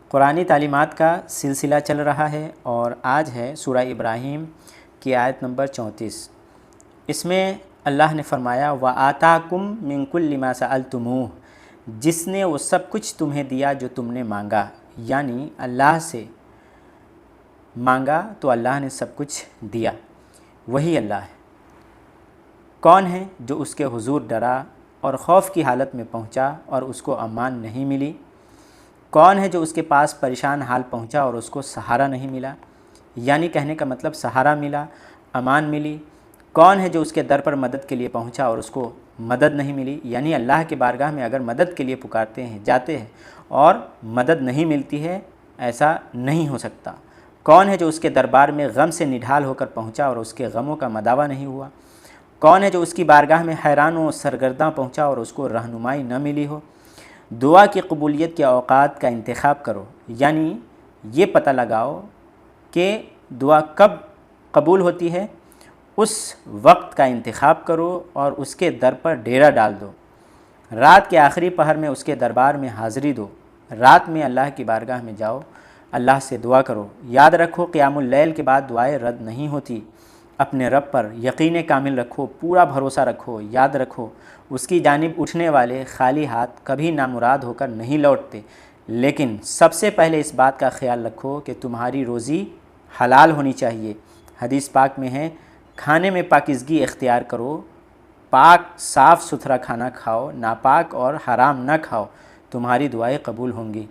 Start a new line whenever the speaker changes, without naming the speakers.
قرآنی تعلیمات کا سلسلہ چل رہا ہے اور آج ہے سورہ ابراہیم کی آیت نمبر 34۔ اس میں اللہ نے فرمایا وَآتَاكُم مِّن كُلِّ مَا سَأَلْتُمُوهُ، جس نے وہ سب کچھ تمہیں دیا جو تم نے مانگا، یعنی اللہ سے مانگا تو اللہ نے سب کچھ دیا۔ وہی اللہ ہے۔ کون ہے جو اس کے حضور ڈرا اور خوف کی حالت میں پہنچا اور اس کو امان نہیں ملی؟ کون ہے جو اس کے پاس پریشان حال پہنچا اور اس کو سہارا نہیں ملا؟ یعنی کہنے کا مطلب سہارا ملا، امان ملی۔ کون ہے جو اس کے در پر مدد کے لیے پہنچا اور اس کو مدد نہیں ملی؟ یعنی اللہ کے بارگاہ میں اگر مدد کے لیے پکارتے ہیں، جاتے ہیں اور مدد نہیں ملتی ہے، ایسا نہیں ہو سکتا۔ کون ہے جو اس کے دربار میں غم سے نڈھال ہو کر پہنچا اور اس کے غموں کا مداوع نہیں ہوا؟ کون ہے جو اس کی بارگاہ میں حیران و سرگرداں پہنچا اور اس کو رہنمائی نہ ملی ہو؟ دعا کی قبولیت کے اوقات کا انتخاب کرو، یعنی یہ پتہ لگاؤ کہ دعا کب قبول ہوتی ہے، اس وقت کا انتخاب کرو اور اس کے در پر ڈیرا ڈال دو۔ رات کے آخری پہر میں اس کے دربار میں حاضری دو۔ رات میں اللہ کی بارگاہ میں جاؤ، اللہ سے دعا کرو۔ یاد رکھو قیام اللیل کے بعد دعائیں رد نہیں ہوتی۔ اپنے رب پر یقین کامل رکھو، پورا بھروسہ رکھو۔ یاد رکھو اس کی جانب اٹھنے والے خالی ہاتھ کبھی نامراد ہو کر نہیں لوٹتے، لیکن سب سے پہلے اس بات کا خیال رکھو کہ تمہاری روزی حلال ہونی چاہیے۔ حدیث پاک میں ہے کھانے میں پاکیزگی اختیار کرو، پاک صاف ستھرا کھانا کھاؤ، ناپاک اور حرام نہ کھاؤ، تمہاری دعائیں قبول ہوں گی۔